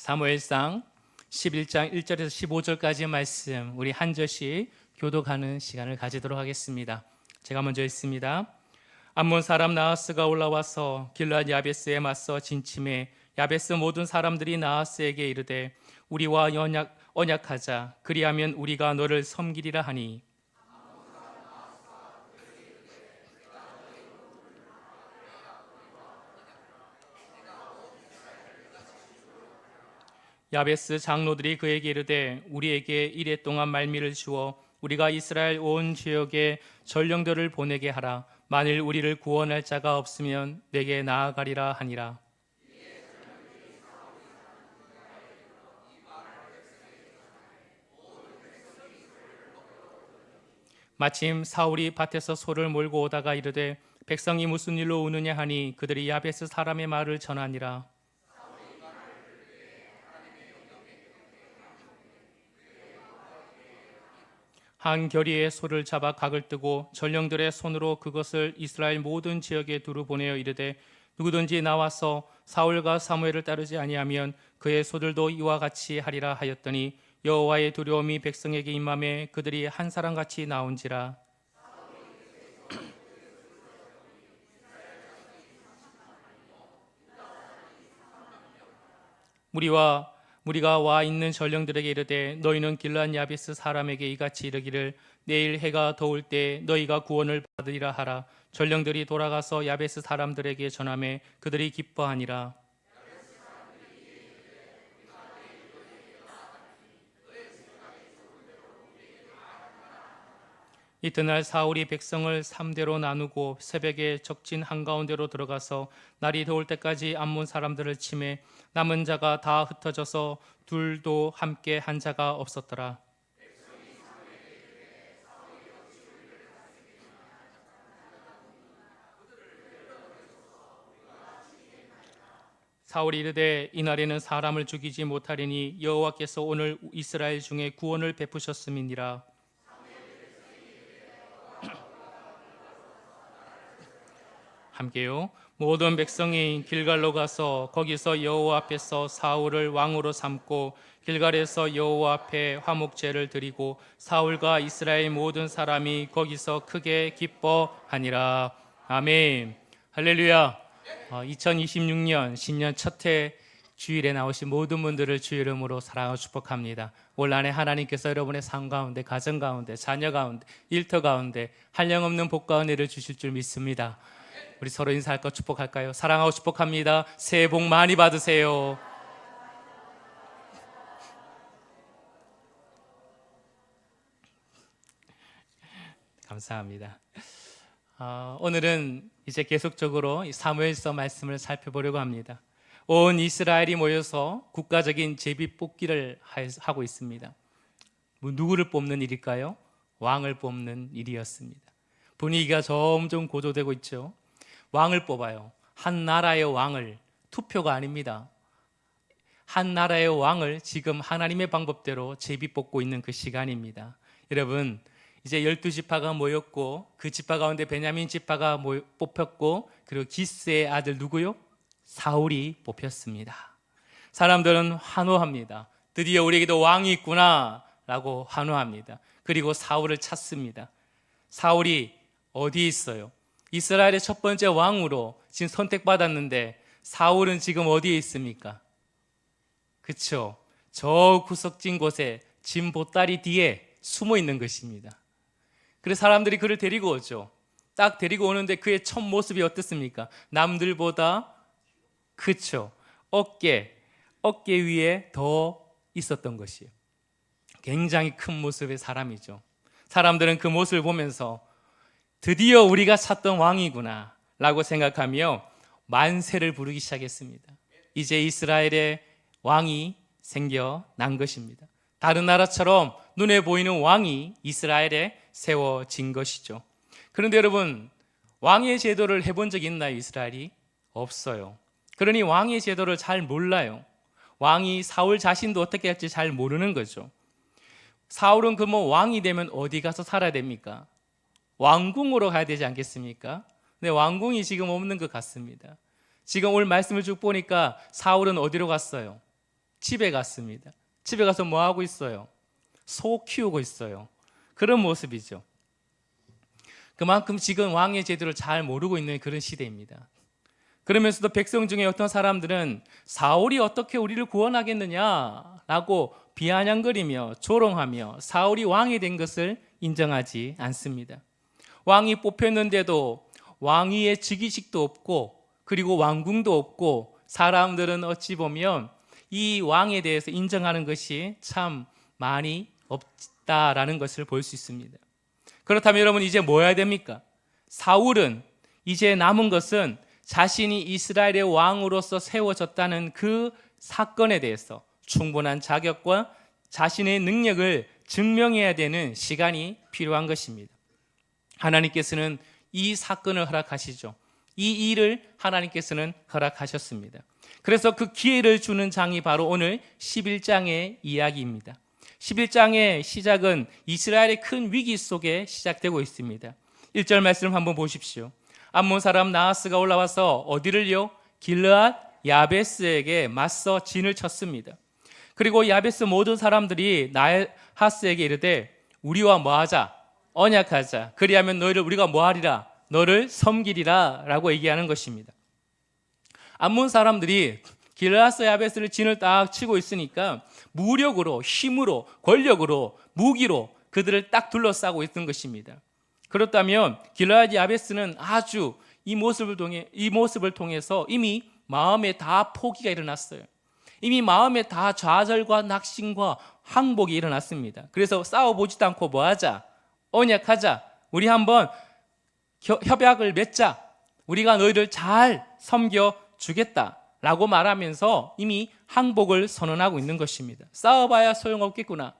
사무엘상 11장 1절에서 15절까지 말씀 우리 한 절씩 교독하는 시간을 가지도록 하겠습니다. 제가 먼저 읽습니다. 암몬 사람 나하스가 올라와서 길앗 야베스에 맞서 진침해 야베스 모든 사람들이 나하스에게 이르되 우리와 언약하자 그리하면 우리가 너를 섬기리라 하니 야베스 장로들이 그에게 이르되 우리에게 이레 동안 말미를 주어 우리가 이스라엘 온 지역에 전령들을 보내게 하라. 만일 우리를 구원할 자가 없으면 내게 나아가리라 하니라. 마침 사울이 밭에서 소를 몰고 오다가 이르되 백성이 무슨 일로 우느냐 하니 그들이 야베스 사람의 말을 전하니라. 한 결의에 소를 잡아 각을 뜨고 전령들의 손으로 그것을 이스라엘 모든 지역에 두루 보내어 이르되 누구든지 나와서 사울과 사무엘을 따르지 아니하면 그의 소들도 이와 같이 하리라 하였더니 여호와의 두려움이 백성에게 임함에 그들이 한 사람같이 나온지라. 무리가 와 있는 전령들에게 이르되 너희는 길앗 야베스 사람에게 이같이 이르기를 내일 해가 더울 때 너희가 구원을 받으리라 하라. 전령들이 돌아가서 야베스 사람들에게 전하매 그들이 기뻐하니라. 이튿날 사울이 백성을 3대로 나누고 새벽에 적진 한가운데로 들어가서 날이 더울 때까지 암몬 사람들을 치매 남은 자가 다 흩어져서 둘도 함께 한 자가 없었더라. 사울이 이르되 이날에는 사람을 죽이지 못하리니 여호와께서 오늘 이스라엘 중에 구원을 베푸셨음이니라. 함께요. 모든 백성이 길갈로 가서 거기서 여호와 앞에서 사울을 왕으로 삼고 길갈에서 여호와 앞에 화목제를 드리고 사울과 이스라엘 모든 사람이 거기서 크게 기뻐하니라. 아멘. 할렐루야. 2026년 신년 첫 해 주일에 나오신 모든 분들을 주의 이름으로 사랑하고 축복합니다. 올 한해 하나님께서 여러분의 삶 가운데, 가정 가운데, 자녀 가운데, 일터 가운데 한량없는 복과 은혜를 주실 줄 믿습니다. 우리 서로 인사할까 축복할까요? 사랑하고 축복합니다. 새해 복 많이 받으세요. 감사합니다. 오늘은 이제 계속적으로 사무엘서 말씀을 살펴보려고 합니다. 온 이스라엘이 모여서 국가적인 제비 뽑기를 하고 있습니다. 누구를 뽑는 일일까요? 왕을 뽑는 일이었습니다. 분위기가 점점 고조되고 있죠. 왕을 뽑아요. 한 나라의 왕을, 투표가 아닙니다. 한 나라의 왕을 지금 하나님의 방법대로 제비 뽑고 있는 그 시간입니다. 여러분, 이제 12지파가 모였고 그 지파 가운데 베냐민 지파가 뽑혔고 그리고 기스의 아들 누구요? 사울이 뽑혔습니다. 사람들은 환호합니다. 드디어 우리에게도 왕이 있구나 라고 환호합니다. 그리고 사울을 찾습니다. 사울이 어디 있어요? 이스라엘의 첫 번째 왕으로 지금 선택받았는데 사울은 지금 어디에 있습니까? 그렇죠? 저 구석진 곳에 진 보따리 뒤에 숨어 있는 것입니다. 그래서 사람들이 그를 데리고 오죠. 딱 데리고 오는데 그의 첫 모습이 어떻습니까? 남들보다 그렇죠. 어깨 위에 더 있었던 것이에요. 굉장히 큰 모습의 사람이죠. 사람들은 그 모습을 보면서 드디어 우리가 찾던 왕이구나 라고 생각하며 만세를 부르기 시작했습니다. 이제 이스라엘의 왕이 생겨난 것입니다. 다른 나라처럼 눈에 보이는 왕이 이스라엘에 세워진 것이죠. 그런데 여러분, 왕의 제도를 해본 적 있나요? 이스라엘이? 없어요. 그러니 왕의 제도를 잘 몰라요. 왕이 사울 자신도 어떻게 할지 잘 모르는 거죠. 사울은 그 왕이 되면 어디 가서 살아야 됩니까? 왕궁으로 가야 되지 않겠습니까? 근데 왕궁이 지금 없는 것 같습니다. 지금 오늘 말씀을 쭉 보니까 사울은 어디로 갔어요? 집에 갔습니다. 집에 가서 뭐 하고 있어요? 소 키우고 있어요. 그런 모습이죠. 그만큼 지금 왕의 제도를 잘 모르고 있는 그런 시대입니다. 그러면서도 백성 중에 어떤 사람들은 사울이 어떻게 우리를 구원하겠느냐라고 비아냥거리며 조롱하며 사울이 왕이 된 것을 인정하지 않습니다. 왕이 뽑혔는데도 왕위의 즉위식도 없고 그리고 왕궁도 없고 사람들은 어찌 보면 이 왕에 대해서 인정하는 것이 참 많이 없다라는 것을 볼 수 있습니다. 그렇다면 여러분 이제 뭐 해야 됩니까? 사울은 이제 남은 것은 자신이 이스라엘의 왕으로서 세워졌다는 그 사건에 대해서 충분한 자격과 자신의 능력을 증명해야 되는 시간이 필요한 것입니다. 하나님께서는 이 사건을 허락하시죠. 이 일을 하나님께서는 허락하셨습니다. 그래서 그 기회를 주는 장이 바로 오늘 11장의 이야기입니다. 11장의 시작은 이스라엘의 큰 위기 속에 시작되고 있습니다. 1절 말씀 한번 보십시오. 암몬 사람 나하스가 올라와서 어디를요? 길르앗 야베스에게 맞서 진을 쳤습니다. 그리고 야베스 모든 사람들이 나하스에게 이르되 우리와 뭐하자? 언약하자. 그리하면 너희를 우리가 뭐하리라? 너를 섬기리라 라고 얘기하는 것입니다. 암몬 사람들이 길르앗 야베스를 진을 딱 치고 있으니까 무력으로, 힘으로, 권력으로, 무기로 그들을 딱 둘러싸고 있던 것입니다. 그렇다면 길르앗 야베스는 아주 이 모습을 통해서 이미 마음에 다 포기가 일어났어요. 이미 마음에 다 좌절과 낙심과 항복이 일어났습니다. 그래서 싸워보지도 않고 뭐하자? 언약하자. 우리 한번 협약을 맺자. 우리가 너희를 잘 섬겨주겠다 라고 말하면서 이미 항복을 선언하고 있는 것입니다. 싸워봐야 소용없겠구나.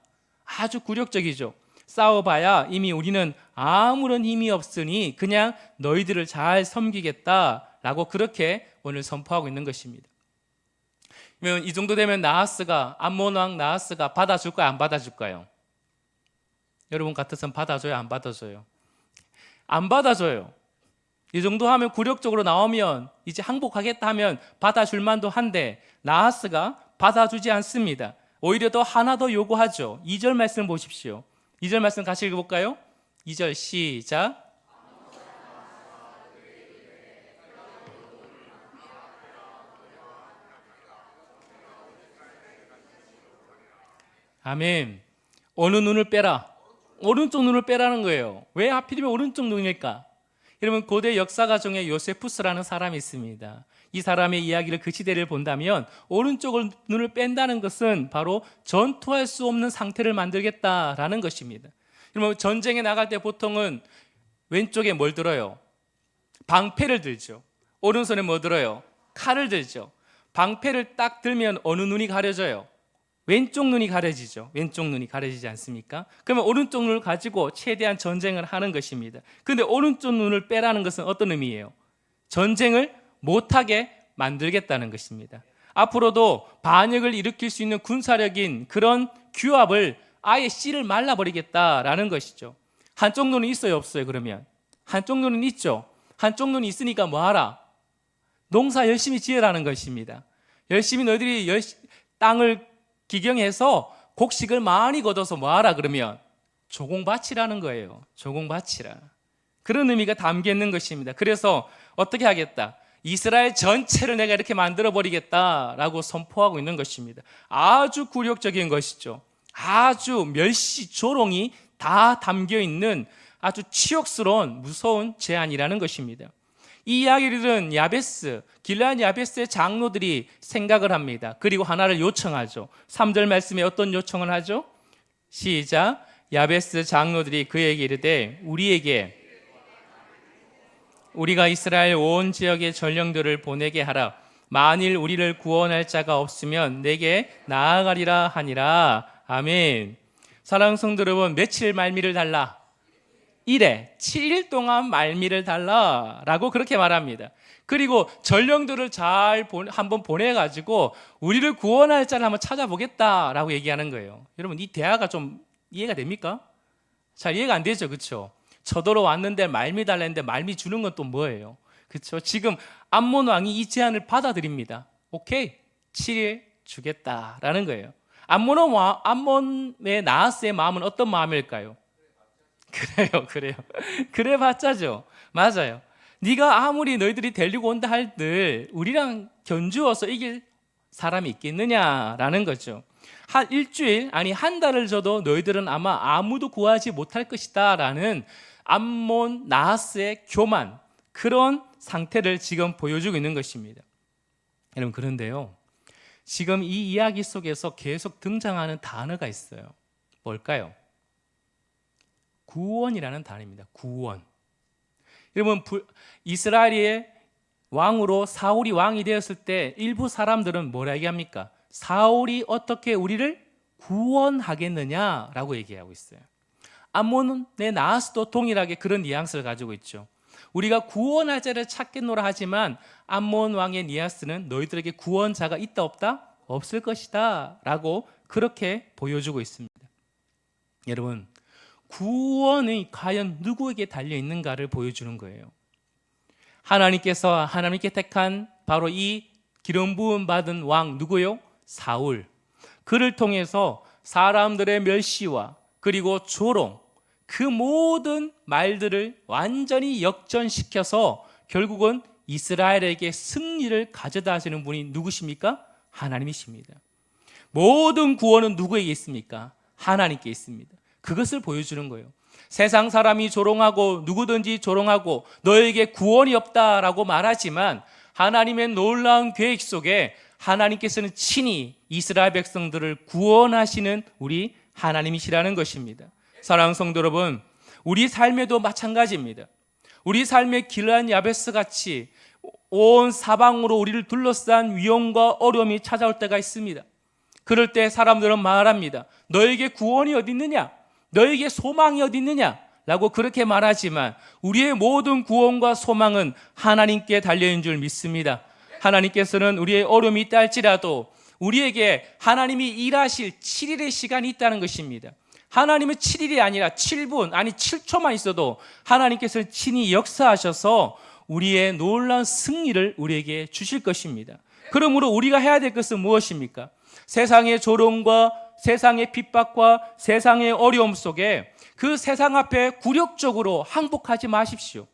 아주 굴욕적이죠. 싸워봐야 이미 우리는 아무런 힘이 없으니 그냥 너희들을 잘 섬기겠다라고 그렇게 오늘 선포하고 있는 것입니다. 그러면 이 정도 되면 암몬 왕 나하스가 받아줄까요? 안 받아줄까요? 여러분 같아서는 받아줘요? 안 받아줘요? 안 받아줘요. 이 정도 하면 굴욕적으로 나오면 이제 항복하겠다 하면 받아줄 만도 한데 나하스가 받아주지 않습니다. 오히려 더 하나 더 요구하죠. 2절 말씀 보십시오. 2절 말씀 같이 읽어볼까요? 2절 시작. 아멘. 어느 눈을 빼라? 오른쪽 눈을 빼라는 거예요. 왜 하필이면 오른쪽 눈일까? 여러분 고대 역사가 중에 요세푸스라는 사람이 있습니다. 이 사람의 이야기를 그 시대를 본다면 오른쪽 눈을 뺀다는 것은 바로 전투할 수 없는 상태를 만들겠다라는 것입니다. 여러분 전쟁에 나갈 때 보통은 왼쪽에 뭘 들어요? 방패를 들죠. 오른손에 뭐 들어요? 칼을 들죠. 방패를 딱 들면 어느 눈이 가려져요? 왼쪽 눈이 가려지죠. 왼쪽 눈이 가려지지 않습니까? 그러면 오른쪽 눈을 가지고 최대한 전쟁을 하는 것입니다. 그런데 오른쪽 눈을 빼라는 것은 어떤 의미예요? 전쟁을 못하게 만들겠다는 것입니다. 앞으로도 반역을 일으킬 수 있는 군사력인 그런 규합을 아예 씨를 말라버리겠다라는 것이죠. 한쪽 눈은 있어요, 없어요? 그러면 한쪽 눈은 있죠. 한쪽 눈이 있으니까 뭐하라? 농사 열심히 지으라는 것입니다. 열심히 너희들이 땅을 기경해서 곡식을 많이 거둬서 뭐하라 그러면 조공바치라는 거예요. 조공바치라. 그런 의미가 담겨 있는 것입니다. 그래서 어떻게 하겠다? 이스라엘 전체를 내가 이렇게 만들어버리겠다라고 선포하고 있는 것입니다. 아주 굴욕적인 것이죠. 아주 멸시, 조롱이 다 담겨 있는 아주 치욕스러운 무서운 제안이라는 것입니다. 이 이야기를 들은 길르앗 야베스의 장로들이 생각을 합니다. 그리고 하나를 요청하죠. 3절 말씀에 어떤 요청을 하죠? 시작. 야베스 장로들이 그에게 이르되 우리가 이스라엘 온 지역의 전령들을 보내게 하라. 만일 우리를 구원할 자가 없으면 내게 나아가리라 하니라. 아멘. 사랑하는 성도 여러분, 며칠 말미를 달라? 7일 동안 말미를 달라라고 그렇게 말합니다. 그리고 전령들을 잘 한번 보내가지고 우리를 구원할 자를 한번 찾아보겠다라고 얘기하는 거예요. 여러분 이 대화가 좀 이해가 됩니까? 잘 이해가 안 되죠, 그렇죠? 저더러 왔는데 말미 달라는데 말미 주는 건 또 뭐예요? 그렇죠? 지금 암몬 왕이 이 제안을 받아들입니다. 오케이, 7일 주겠다라는 거예요. 암몬의 나하스의 마음은 어떤 마음일까요? 그래요. 그래봤자죠. 맞아요. 네가 아무리 너희들이 데리고 온다 할들 우리랑 견주어서 이길 사람이 있겠느냐라는 거죠. 한 일주일, 아니 한 달을 줘도 너희들은 아마 아무도 구하지 못할 것이다 라는 암몬 나하스의 교만, 그런 상태를 지금 보여주고 있는 것입니다. 여러분, 그런데요, 지금 이 이야기 속에서 계속 등장하는 단어가 있어요. 뭘까요? 구원이라는 단어입니다. 구원. 여러분, 이스라엘의 왕으로 사울이 왕이 되었을 때 일부 사람들은 뭐라 얘기합니까? 사울이 어떻게 우리를 구원하겠느냐라고 얘기하고 있어요. 암몬의 나하스도 동일하게 그런 뉘앙스를 가지고 있죠. 우리가 구원할 자를 찾겠노라 하지만 암몬 왕의 뉘앙스는 너희들에게 구원자가 있다 없다? 없을 것이다 라고 그렇게 보여주고 있습니다. 여러분, 구원이 과연 누구에게 달려있는가를 보여주는 거예요. 하나님께 택한 바로 이 기름 부음 받은 왕 누구요? 사울. 그를 통해서 사람들의 멸시와 그리고 조롱, 그 모든 말들을 완전히 역전시켜서 결국은 이스라엘에게 승리를 가져다 하시는 분이 누구십니까? 하나님이십니다. 모든 구원은 누구에게 있습니까? 하나님께 있습니다. 그것을 보여주는 거예요. 세상 사람이 조롱하고 누구든지 조롱하고 너에게 구원이 없다라고 말하지만 하나님의 놀라운 계획 속에 하나님께서는 친히 이스라엘 백성들을 구원하시는 우리 하나님이시라는 것입니다. 사랑하는 성도 여러분, 우리 삶에도 마찬가지입니다. 우리 삶의 길르앗 야베스 같이 온 사방으로 우리를 둘러싼 위험과 어려움이 찾아올 때가 있습니다. 그럴 때 사람들은 말합니다. 너에게 구원이 어디 있느냐? 너에게 소망이 어디 있느냐? 라고 그렇게 말하지만 우리의 모든 구원과 소망은 하나님께 달려있는 줄 믿습니다. 하나님께서는 우리의 어려움이 있다 할지라도 우리에게 하나님이 일하실 7일의 시간이 있다는 것입니다. 하나님은 7일이 아니라 7분, 아니 7초만 있어도 하나님께서는 친히 역사하셔서 우리의 놀라운 승리를 우리에게 주실 것입니다. 그러므로 우리가 해야 될 것은 무엇입니까? 세상의 조롱과 세상의 핍박과 세상의 어려움 속에 그 세상 앞에 굴욕적으로 항복하지 마십시오.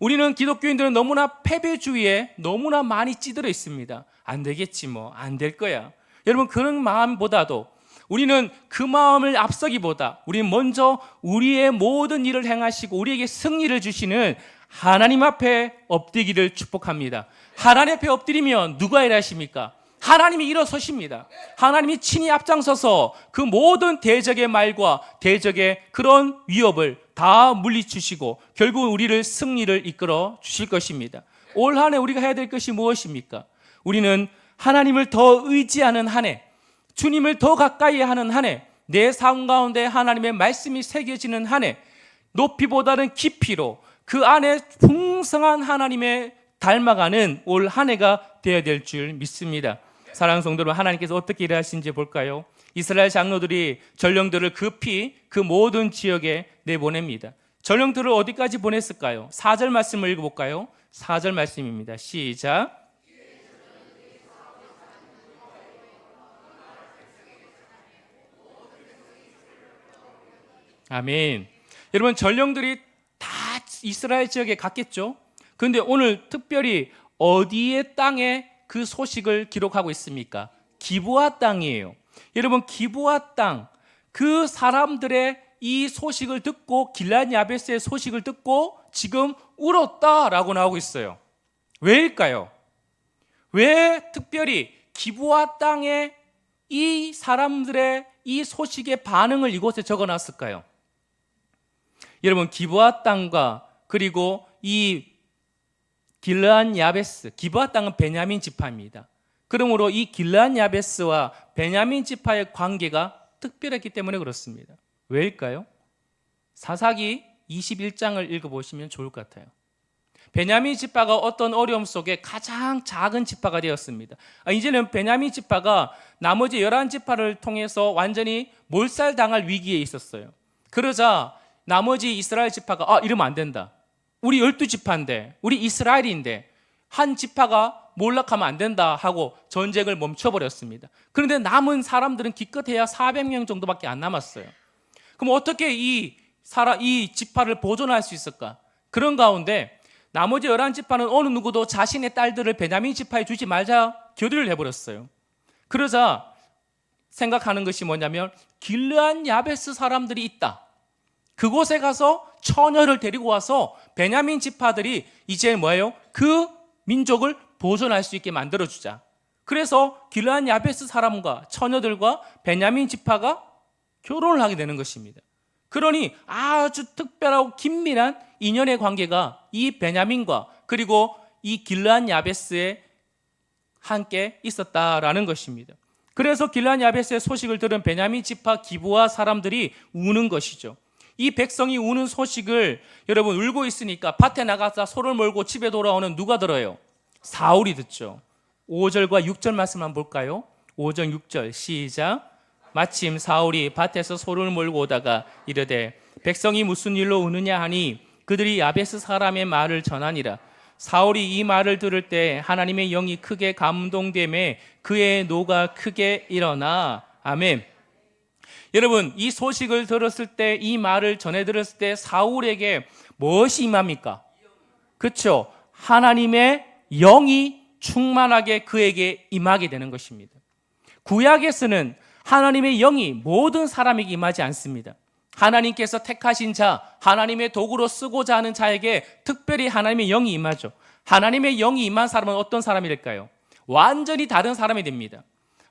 우리는 기독교인들은 너무나 패배주의에 너무나 많이 찌들어 있습니다. 안 되겠지 뭐, 안 될 거야. 여러분, 그런 마음보다도 우리는 그 마음을 앞서기보다 우리는 먼저 우리의 모든 일을 행하시고 우리에게 승리를 주시는 하나님 앞에 엎드리기를 축복합니다. 하나님 앞에 엎드리면 누가 일하십니까? 하나님이 일어서십니다. 하나님이 친히 앞장서서 그 모든 대적의 말과 대적의 그런 위협을 다 물리치시고 결국은 우리를 승리를 이끌어 주실 것입니다. 올 한 해 우리가 해야 될 것이 무엇입니까? 우리는 하나님을 더 의지하는 한 해, 주님을 더 가까이 하는 한 해, 내 삶 가운데 하나님의 말씀이 새겨지는 한 해, 높이보다는 깊이로 그 안에 풍성한 하나님의 닮아가는 올 한 해가 되어야 될 줄 믿습니다. 사랑하는 성도 여러분, 하나님께서 어떻게 일하시는지 볼까요? 이스라엘 장로들이 전령들을 급히 그 모든 지역에 내보냅니다. 전령들을 어디까지 보냈을까요? 4절 말씀을 읽어볼까요? 4절 말씀입니다. 시작. 아멘. 여러분, 전령들이 다 이스라엘 지역에 갔겠죠? 그런데 오늘 특별히 어디의 땅에 그 소식을 기록하고 있습니까? 기브아 땅이에요. 여러분, 기브아 땅, 그 사람들의 이 소식을 듣고 길르앗 야베스의 소식을 듣고 지금 울었다라고 나오고 있어요. 왜일까요? 왜 특별히 기브아 땅에 이 사람들의 이 소식의 반응을 이곳에 적어놨을까요? 여러분, 기브아 땅과 그리고 이 길르앗 야베스, 기브아 땅은 베냐민 지파입니다. 그러므로 이 길르앗 야베스와 베냐민 지파의 관계가 특별했기 때문에 그렇습니다. 왜일까요? 사사기 21장을 읽어보시면 좋을 것 같아요. 베냐민 지파가 어떤 어려움 속에 가장 작은 지파가 되었습니다. 이제는 베냐민 지파가 나머지 11지파를 통해서 완전히 몰살당할 위기에 있었어요. 그러자 나머지 이스라엘 지파가 이러면 안 된다. 우리 12지파인데, 우리 이스라엘인데 한 지파가 몰락하면 안 된다 하고 전쟁을 멈춰버렸습니다. 그런데 남은 사람들은 기껏해야 400명 정도밖에 안 남았어요. 그럼 어떻게 이 지파를 보존할 수 있을까? 그런 가운데 나머지 11지파는 어느 누구도 자신의 딸들을 베냐민 지파에 주지 말자 결의를 해버렸어요. 그러자 생각하는 것이 뭐냐면 길르앗 야베스 사람들이 있다. 그곳에 가서 처녀를 데리고 와서 베냐민 지파들이 이제 뭐예요? 그 민족을 보존할 수 있게 만들어주자. 그래서 길르앗 야베스 사람과 처녀들과 베냐민 지파가 결혼을 하게 되는 것입니다. 그러니 아주 특별하고 긴밀한 인연의 관계가 이 베냐민과 그리고 이 길르앗 야베스에 함께 있었다라는 것입니다. 그래서 길르앗 야베스의 소식을 들은 베냐민 지파 기브아 사람들이 우는 것이죠. 이 백성이 우는 소식을 여러분 울고 있으니까 밭에 나가서 소를 몰고 집에 돌아오는 누가 들어요? 사울이 듣죠. 5절과 6절 말씀 한번 볼까요? 5절 6절 시작. 마침 사울이 밭에서 소를 몰고 오다가 이르되 백성이 무슨 일로 우느냐 하니 그들이 야베스 사람의 말을 전하니라. 사울이 이 말을 들을 때 하나님의 영이 크게 감동되매 그의 노가 크게 일어나. 아멘. 여러분, 이 소식을 들었을 때, 이 말을 전해 들었을 때 사울에게 무엇이 임합니까? 그렇죠. 하나님의 영이 충만하게 그에게 임하게 되는 것입니다. 구약에서는 하나님의 영이 모든 사람에게 임하지 않습니다. 하나님께서 택하신 자, 하나님의 도구로 쓰고자 하는 자에게 특별히 하나님의 영이 임하죠. 하나님의 영이 임한 사람은 어떤 사람일까요? 완전히 다른 사람이 됩니다.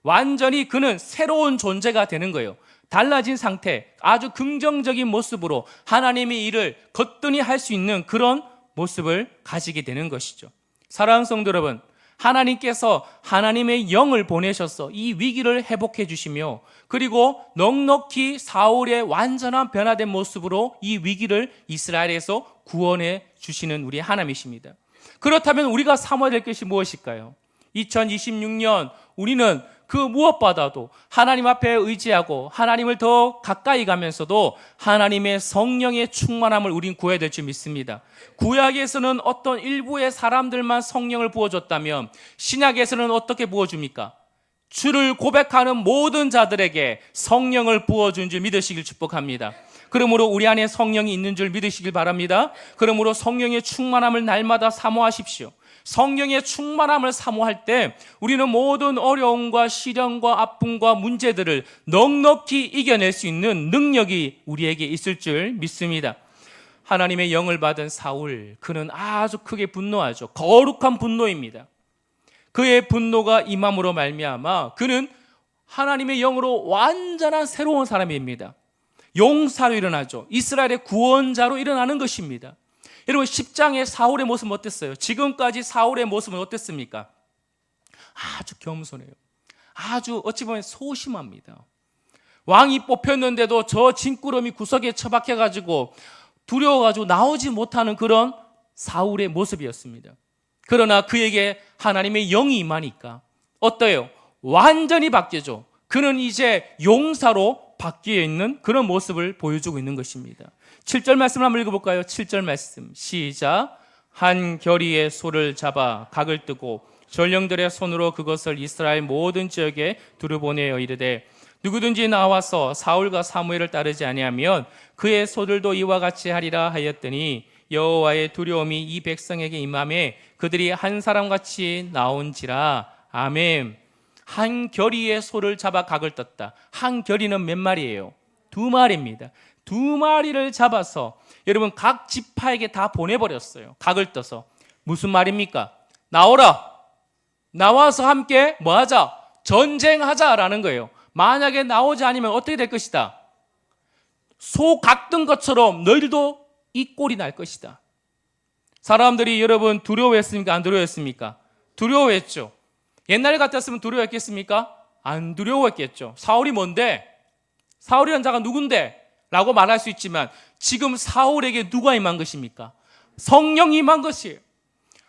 완전히 그는 새로운 존재가 되는 거예요. 달라진 상태, 아주 긍정적인 모습으로 하나님의 일을 거뜬히 할 수 있는 그런 모습을 가지게 되는 것이죠. 사랑하는 성도 여러분, 하나님께서 하나님의 영을 보내셔서 이 위기를 회복해 주시며 그리고 넉넉히 사울의 완전한 변화된 모습으로 이 위기를 이스라엘에서 구원해 주시는 우리 하나님이십니다. 그렇다면 우리가 삼아야 될 것이 무엇일까요? 2026년 우리는 그 무엇보다도 하나님 앞에 의지하고 하나님을 더 가까이 가면서도 하나님의 성령의 충만함을 우린 구해야 될 줄 믿습니다. 구약에서는 어떤 일부의 사람들만 성령을 부어줬다면 신약에서는 어떻게 부어줍니까? 주를 고백하는 모든 자들에게 성령을 부어준 줄 믿으시길 축복합니다. 그러므로 우리 안에 성령이 있는 줄 믿으시길 바랍니다. 그러므로 성령의 충만함을 날마다 사모하십시오. 성령의 충만함을 사모할 때 우리는 모든 어려움과 시련과 아픔과 문제들을 넉넉히 이겨낼 수 있는 능력이 우리에게 있을 줄 믿습니다. 하나님의 영을 받은 사울, 그는 아주 크게 분노하죠. 거룩한 분노입니다. 그의 분노가 임함으로 말미암아 그는 하나님의 영으로 완전한 새로운 사람입니다. 용사로 일어나죠. 이스라엘의 구원자로 일어나는 것입니다. 여러분 10장의 사울의 모습은 어땠어요? 지금까지 사울의 모습은 어땠습니까? 아주 겸손해요. 아주 어찌 보면 소심합니다. 왕이 뽑혔는데도 저 진꾸러미 구석에 처박혀가지고 두려워가지고 나오지 못하는 그런 사울의 모습이었습니다. 그러나 그에게 하나님의 영이 임하니까 어때요? 완전히 바뀌죠. 그는 이제 용사로 바뀌어 있는 그런 모습을 보여주고 있는 것입니다. 7절 말씀을 한번 읽어볼까요? 7절 말씀 시작. 한 결의의 소를 잡아 각을 뜨고 전령들의 손으로 그것을 이스라엘 모든 지역에 두루보내어 이르되 누구든지 나와서 사울과 사무엘을 따르지 아니하면 그의 소들도 이와 같이 하리라 하였더니 여호와의 두려움이 이 백성에게 임하매 그들이 한 사람같이 나온지라. 아멘. 한 결의의 소를 잡아 각을 떴다. 한 결의는 몇 마리예요? 2마리입니다. 2마리를 잡아서 여러분 각 지파에게 다 보내버렸어요. 각을 떠서. 무슨 말입니까? 나오라. 나와서 함께 뭐하자? 전쟁하자라는 거예요. 만약에 나오지 않으면 어떻게 될 것이다? 소 각든 것처럼 너희들도 이 꼴이 날 것이다. 사람들이 여러분 두려워했습니까? 안 두려워했습니까? 두려워했죠. 옛날 같았으면 두려워했겠습니까? 안 두려워했겠죠. 사울이 뭔데? 사울이라는 자가 누군데? 라고 말할 수 있지만 지금 사울에게 누가 임한 것입니까? 성령이 임한 것이에요.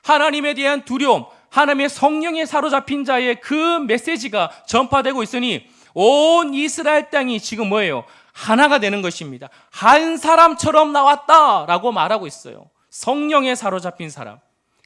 하나님에 대한 두려움, 하나님의 성령에 사로잡힌 자의 그 메시지가 전파되고 있으니 온 이스라엘 땅이 지금 뭐예요? 하나가 되는 것입니다. 한 사람처럼 나왔다라고 말하고 있어요. 성령에 사로잡힌 사람.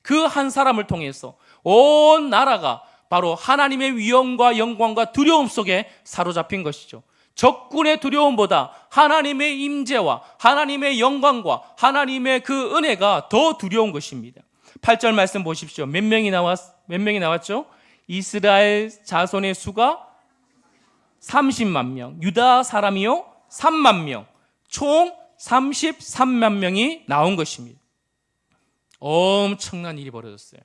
그 한 사람을 통해서 온 나라가 바로 하나님의 위엄과 영광과 두려움 속에 사로잡힌 것이죠. 적군의 두려움보다 하나님의 임재와 하나님의 영광과 하나님의 그 은혜가 더 두려운 것입니다. 8절 말씀 보십시오. 몇 명이 나왔죠? 이스라엘 자손의 수가 30만 명, 유다 사람이요 3만 명, 총 33만 명이 나온 것입니다. 엄청난 일이 벌어졌어요.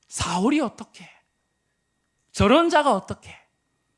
사울이 어떻게, 저런 자가 어떻게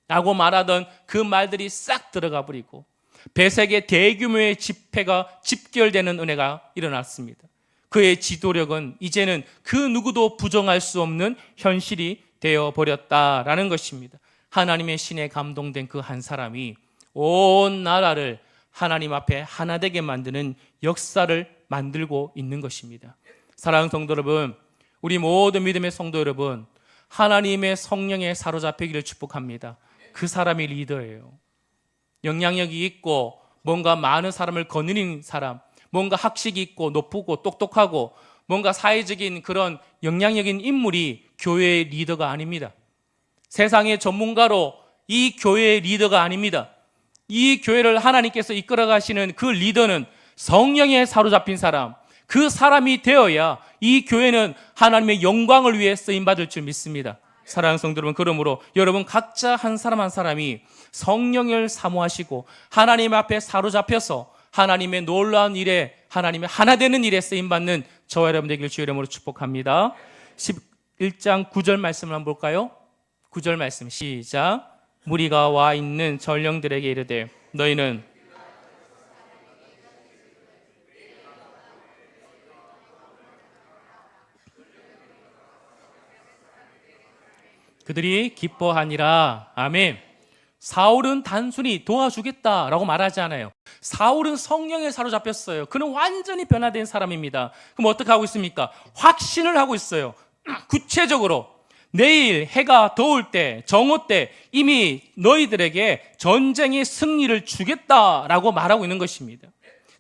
라고 말하던 그 말들이 싹 들어가 버리고 배색의 대규모의 집회가 집결되는 은혜가 일어났습니다. 그의 지도력은 이제는 그 누구도 부정할 수 없는 현실이 되어버렸다라는 것입니다. 하나님의 신에 감동된 그 한 사람이 온 나라를 하나님 앞에 하나 되게 만드는 역사를 만들고 있는 것입니다. 사랑하는 성도 여러분, 우리 모든 믿음의 성도 여러분, 하나님의 성령에 사로잡히기를 축복합니다. 그 사람이 리더예요. 영향력이 있고 뭔가 많은 사람을 거느리는 사람, 뭔가 학식이 있고 높고 똑똑하고 뭔가 사회적인 그런 영향력인 인물이 교회의 리더가 아닙니다. 세상의 전문가로 이 교회의 리더가 아닙니다. 이 교회를 하나님께서 이끌어 가시는 그 리더는 성령에 사로잡힌 사람, 그 사람이 되어야 이 교회는 하나님의 영광을 위해 쓰임받을 줄 믿습니다. 사랑하는 성도 여러분, 그러므로 여러분 각자 한 사람 한 사람이 성령을 사모하시고 하나님 앞에 사로잡혀서 하나님의 놀라운 일에, 하나님의 하나 되는 일에 쓰임받는 저와 여러분 되기를 주의 이름으로 축복합니다. 11장 9절 말씀을 한번 볼까요? 9절 말씀 시작. 무리가 와 있는 전령들에게 이르되 너희는 그들이 기뻐하니라. 아멘. 사울은 단순히 도와주겠다라고 말하지 않아요. 사울은 성령에 사로잡혔어요. 그는 완전히 변화된 사람입니다. 그럼 어떻게 하고 있습니까? 확신을 하고 있어요. 구체적으로 내일 해가 더울 때, 정오 때 이미 너희들에게 전쟁의 승리를 주겠다라고 말하고 있는 것입니다.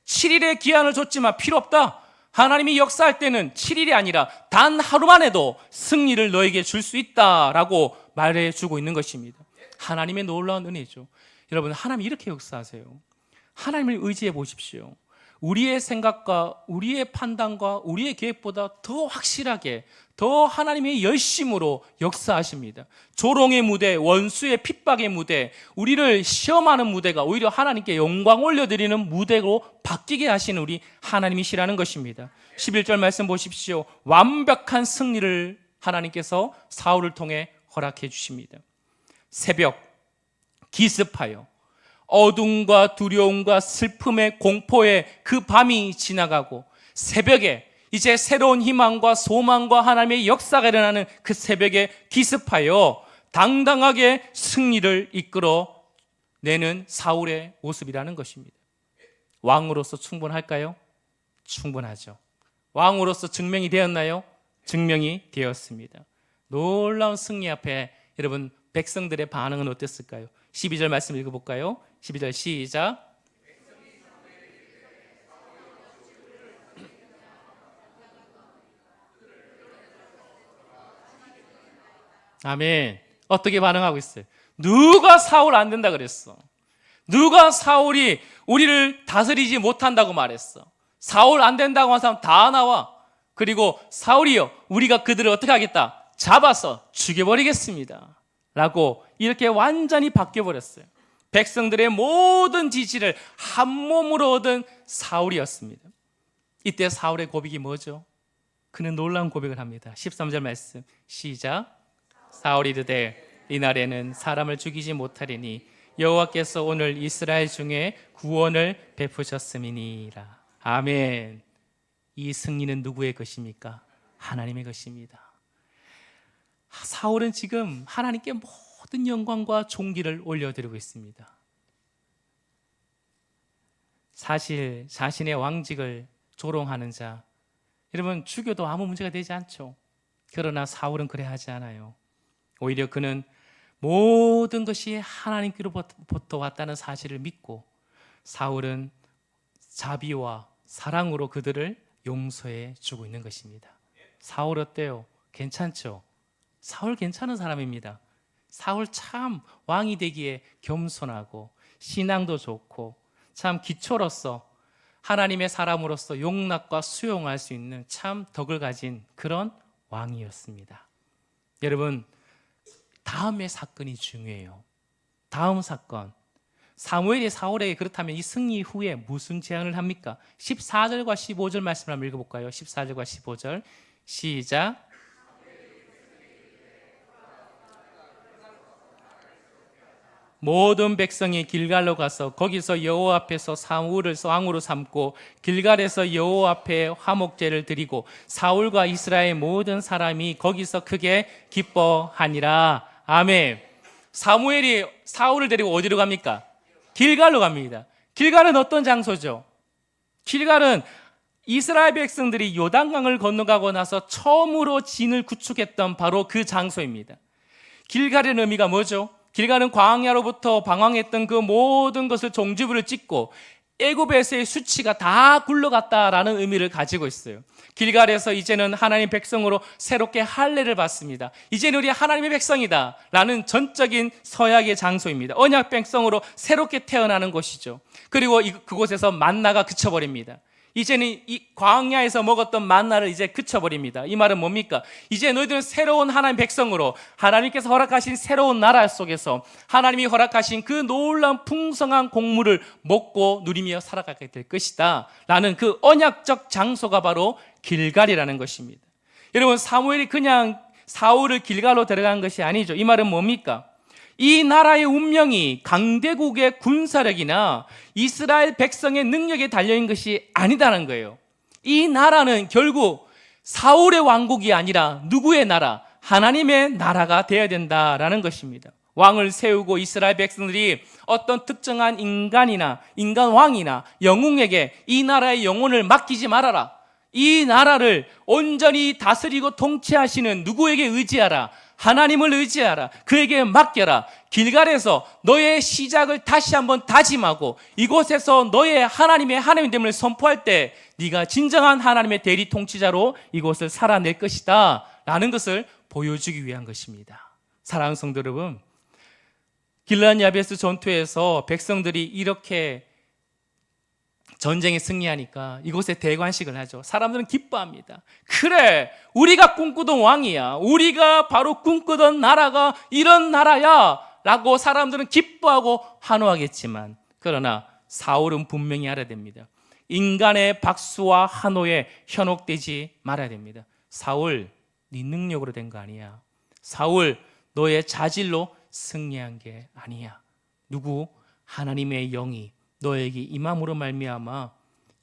7일의 기한을 줬지만 필요 없다. 하나님이 역사할 때는 7일이 아니라 단 하루만 해도 승리를 너에게 줄 수 있다라고 말해주고 있는 것입니다. 하나님의 놀라운 은혜죠. 여러분, 하나님 이렇게 역사하세요. 하나님을 의지해 보십시오. 우리의 생각과 우리의 판단과 우리의 계획보다 더 확실하게, 더 하나님의 열심으로 역사하십니다. 조롱의 무대, 원수의 핍박의 무대, 우리를 시험하는 무대가 오히려 하나님께 영광 올려드리는 무대로 바뀌게 하시는 우리 하나님이시라는 것입니다. 11절 말씀 보십시오. 완벽한 승리를 하나님께서 사울을 통해 허락해 주십니다. 새벽 기습하여 어둠과 두려움과 슬픔의 공포의 그 밤이 지나가고 새벽에 이제 새로운 희망과 소망과 하나님의 역사가 일어나는 그 새벽에 기습하여 당당하게 승리를 이끌어 내는 사울의 모습이라는 것입니다. 왕으로서 충분할까요? 충분하죠. 왕으로서 증명이 되었나요? 증명이 되었습니다. 놀라운 승리 앞에 여러분 백성들의 반응은 어땠을까요? 12절 말씀 읽어볼까요? 12절 시작. 아멘. 어떻게 반응하고 있어요? 누가 사울 안 된다 그랬어? 누가 사울이 우리를 다스리지 못한다고 말했어? 사울 안 된다고 한 사람 다 나와. 그리고 사울이요, 우리가 그들을 어떻게 하겠다? 잡아서 죽여버리겠습니다 라고 이렇게 완전히 바뀌어버렸어요. 백성들의 모든 지지를 한 몸으로 얻은 사울이었습니다. 이때 사울의 고백이 뭐죠? 그는 놀라운 고백을 합니다. 13절 말씀 시작. 사울이 이르되 이날에는 사람을 죽이지 못하리니 여호와께서 오늘 이스라엘 중에 구원을 베푸셨음이니라. 아멘. 이 승리는 누구의 것입니까? 하나님의 것입니다. 사울은 지금 하나님께 모든 영광과 존귀를 올려드리고 있습니다. 사실 자신의 왕직을 조롱하는 자, 여러분 죽여도 아무 문제가 되지 않죠. 그러나 사울은 그래 하지 않아요. 오히려 그는 모든 것이 하나님께로부터 왔다는 사실을 믿고 사울은 자비와 사랑으로 그들을 용서해 주고 있는 것입니다. 사울 어때요? 괜찮죠? 사울 괜찮은 사람입니다. 사울 참 왕이 되기에 겸손하고 신앙도 좋고 참 기초로서 하나님의 사람으로서 용납과 수용할 수 있는 참 덕을 가진 그런 왕이었습니다. 여러분, 다음의 사건이 중요해요. 다음 사건. 사무엘이 사울에게 그렇다면 이 승리 후에 무슨 제안을 합니까? 14절과 15절 말씀을 한번 읽어볼까요? 14절과 15절 시작. 모든 백성이 길갈로 가서 거기서 여호와 앞에서 사울을 왕으로 삼고 길갈에서 여호와 앞에 화목제를 드리고 사울과 이스라엘 모든 사람이 거기서 크게 기뻐하니라. 아멘. 사무엘이 사울을 데리고 어디로 갑니까? 길갈로 갑니다. 길갈은 어떤 장소죠? 길갈은 이스라엘 백성들이 요단강을 건너가고 나서 처음으로 진을 구축했던 바로 그 장소입니다. 길갈의 의미가 뭐죠? 길갈은 광야로부터 방황했던 그 모든 것을 종지부를 찍고 애굽에서의 수치가 다 굴러갔다라는 의미를 가지고 있어요. 길갈에서 이제는 하나님 백성으로 새롭게 할례를 받습니다. 이제는 우리 하나님의 백성이다 라는 전적인 서약의 장소입니다. 언약 백성으로 새롭게 태어나는 곳이죠. 그리고 그곳에서 만나가 그쳐버립니다. 이제는 이 광야에서 먹었던 만나를 이제 그쳐버립니다. 이 말은 뭡니까? 이제 너희들은 새로운 하나님 백성으로 하나님께서 허락하신 새로운 나라 속에서 하나님이 허락하신 그 놀라운 풍성한 곡물을 먹고 누리며 살아가게 될 것이다 라는 그 언약적 장소가 바로 길갈이라는 것입니다. 여러분, 사무엘이 그냥 사울을 길갈로 데려간 것이 아니죠. 이 말은 뭡니까? 이 나라의 운명이 강대국의 군사력이나 이스라엘 백성의 능력에 달려있는 것이 아니다는 거예요. 이 나라는 결국 사울의 왕국이 아니라 누구의 나라? 하나님의 나라가 되어야 된다라는 것입니다. 왕을 세우고 이스라엘 백성들이 어떤 특정한 인간 왕이나 영웅에게 이 나라의 영혼을 맡기지 말아라. 이 나라를 온전히 다스리고 통치하시는 누구에게 의지하라. 하나님을 의지하라. 그에게 맡겨라. 길갈에서 너의 시작을 다시 한번 다짐하고 이곳에서 너의 하나님의 하나님됨을 선포할 때 네가 진정한 하나님의 대리 통치자로 이곳을 살아낼 것이다 라는 것을 보여주기 위한 것입니다. 사랑하는 성도 여러분, 길르앗 야베스 전투에서 백성들이 이렇게 전쟁에 승리하니까 이곳에 대관식을 하죠. 사람들은 기뻐합니다. 그래, 우리가 꿈꾸던 왕이야. 우리가 바로 꿈꾸던 나라가 이런 나라야 라고 사람들은 기뻐하고 환호하겠지만, 그러나 사울은 분명히 알아야 됩니다. 인간의 박수와 환호에 현혹되지 말아야 됩니다. 사울, 네 능력으로 된 거 아니야. 사울, 너의 자질로 승리한 게 아니야. 누구? 하나님의 영이 너에게 임함으로 말미암아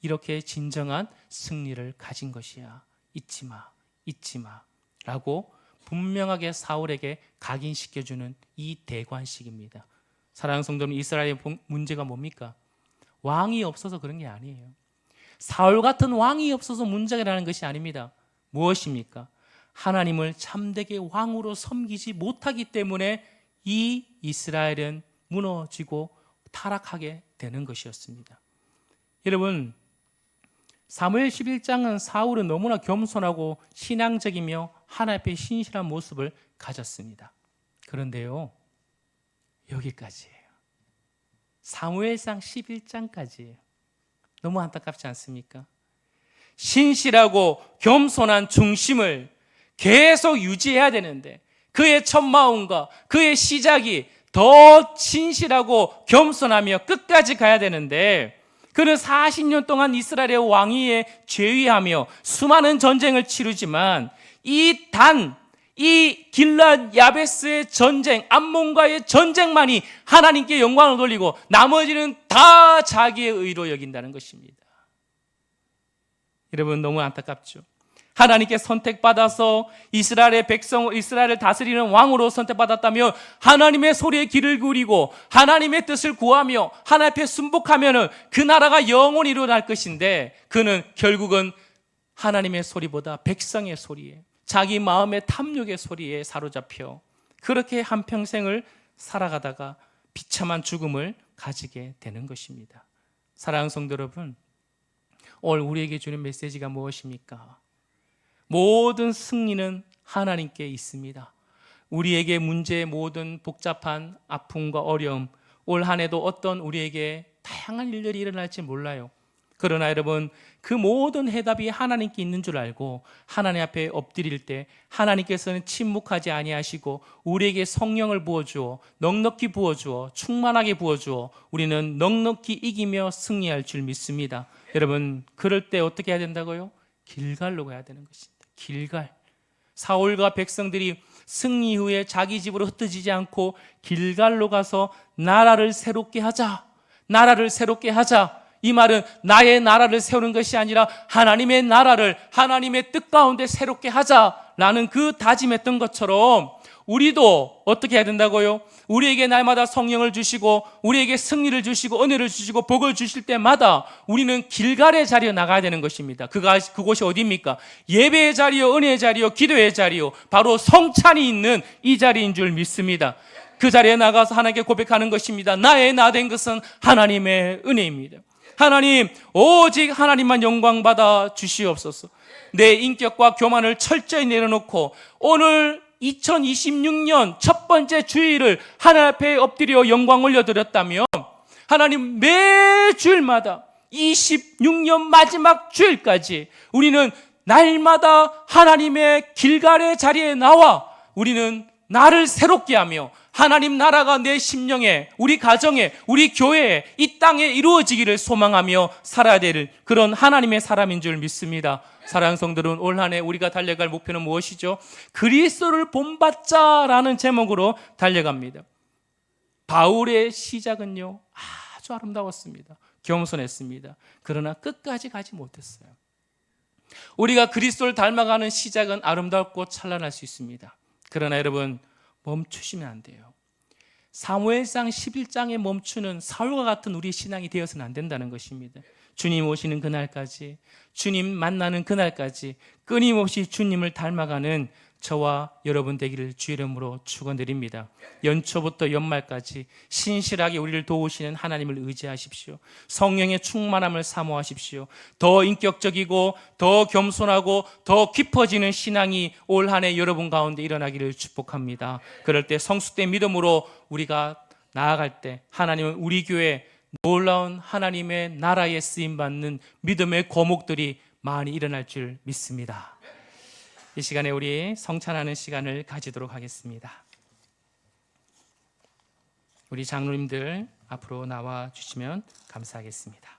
이렇게 진정한 승리를 가진 것이야. 잊지 마 라고 분명하게 사울에게 각인시켜주는 이 대관식입니다. 사랑하는 성도는 이스라엘의 문제가 뭡니까? 왕이 없어서 그런 게 아니에요. 사울 같은 왕이 없어서 문제라는 것이 아닙니다. 무엇입니까? 하나님을 참되게 왕으로 섬기지 못하기 때문에 이 이스라엘은 무너지고 타락하게 되는 것이었습니다. 여러분, 사무엘 11장은 사울은 너무나 겸손하고 신앙적이며 하나님 앞에 신실한 모습을 가졌습니다. 그런데요, 여기까지예요. 사무엘상 11장까지예요. 너무 안타깝지 않습니까? 신실하고 겸손한 중심을 계속 유지해야 되는데 그의 첫 마음과 그의 시작이 더 신실하고 겸손하며 끝까지 가야 되는데 그는 40년 동안 이스라엘의 왕위에 죄위하며 수많은 전쟁을 치르지만 이 길르앗 야베스의 전쟁, 암몬과의 전쟁만이 하나님께 영광을 돌리고 나머지는 다 자기의 의로 여긴다는 것입니다. 여러분, 너무 안타깝죠? 하나님께 선택받아서 이스라엘의 백성, 이스라엘을 다스리는 왕으로 선택받았다면 하나님의 소리에 귀를 기울이고 하나님의 뜻을 구하며 하나님 앞에 순복하면 그 나라가 영원히 일어날 것인데 그는 결국은 하나님의 소리보다 백성의 소리에, 자기 마음의 탐욕의 소리에 사로잡혀 그렇게 한평생을 살아가다가 비참한 죽음을 가지게 되는 것입니다. 사랑하는 성도 여러분, 오늘 우리에게 주는 메시지가 무엇입니까? 모든 승리는 하나님께 있습니다. 우리에게 문제의 모든 복잡한 아픔과 어려움, 올 한 해도 어떤 우리에게 다양한 일들이 일어날지 몰라요. 그러나 여러분, 그 모든 해답이 하나님께 있는 줄 알고 하나님 앞에 엎드릴 때 하나님께서는 침묵하지 아니하시고 우리에게 성령을 부어주어 넉넉히 부어주어 충만하게 부어주어 우리는 넉넉히 이기며 승리할 줄 믿습니다. 여러분, 그럴 때 어떻게 해야 된다고요? 길갈로 가야 되는 것입니다. 길갈. 사울과 백성들이 승리 후에 자기 집으로 흩어지지 않고 길갈로 가서 나라를 새롭게 하자. 나라를 새롭게 하자. 이 말은 나의 나라를 세우는 것이 아니라 하나님의 나라를 하나님의 뜻 가운데 새롭게 하자라는 그 다짐했던 것처럼 우리도 어떻게 해야 된다고요? 우리에게 날마다 성령을 주시고 우리에게 승리를 주시고 은혜를 주시고 복을 주실 때마다 우리는 길갈의 자리에 나가야 되는 것입니다. 그곳이 어디입니까? 예배의 자리요, 은혜의 자리요, 기도의 자리요, 바로 성찬이 있는 이 자리인 줄 믿습니다. 그 자리에 나가서 하나님께 고백하는 것입니다. 나의 나 된 것은 하나님의 은혜입니다. 하나님, 오직 하나님만 영광 받아 주시옵소서. 내 인격과 교만을 철저히 내려놓고 오늘 2026년 첫 번째 주일을 하나님 앞에 엎드려 영광 올려드렸다면 하나님, 매 주일마다 26년 마지막 주일까지 우리는 날마다 하나님의 길갈의 자리에 나와 우리는 나를 새롭게 하며 하나님 나라가 내 심령에, 우리 가정에, 우리 교회에, 이 땅에 이루어지기를 소망하며 살아야 될 그런 하나님의 사람인 줄 믿습니다. 사랑하는 성도들은 올 한 해 우리가 달려갈 목표는 무엇이죠? 그리스도를 본받자라는 제목으로 달려갑니다. 바울의 시작은요, 아주 아름다웠습니다. 겸손했습니다. 그러나 끝까지 가지 못했어요. 우리가 그리스도를 닮아가는 시작은 아름답고 찬란할 수 있습니다. 그러나 여러분, 멈추시면 안 돼요. 사무엘상 11장에 멈추는 사울과 같은 우리의 신앙이 되어서는 안 된다는 것입니다. 주님 오시는 그날까지, 주님 만나는 그날까지 끊임없이 주님을 닮아가는 저와 여러분 되기를 주의 이름으로 축원드립니다. 연초부터 연말까지 신실하게 우리를 도우시는 하나님을 의지하십시오. 성령의 충만함을 사모하십시오. 더 인격적이고 더 겸손하고 더 깊어지는 신앙이 올 한 해 여러분 가운데 일어나기를 축복합니다. 그럴 때 성숙된 믿음으로 우리가 나아갈 때 하나님은 우리 교회 놀라운 하나님의 나라에 쓰임받는 믿음의 거목들이 많이 일어날 줄 믿습니다. 이 시간에 우리 성찬하는 시간을 가지도록 하겠습니다. 우리 장로님들 앞으로 나와 주시면 감사하겠습니다.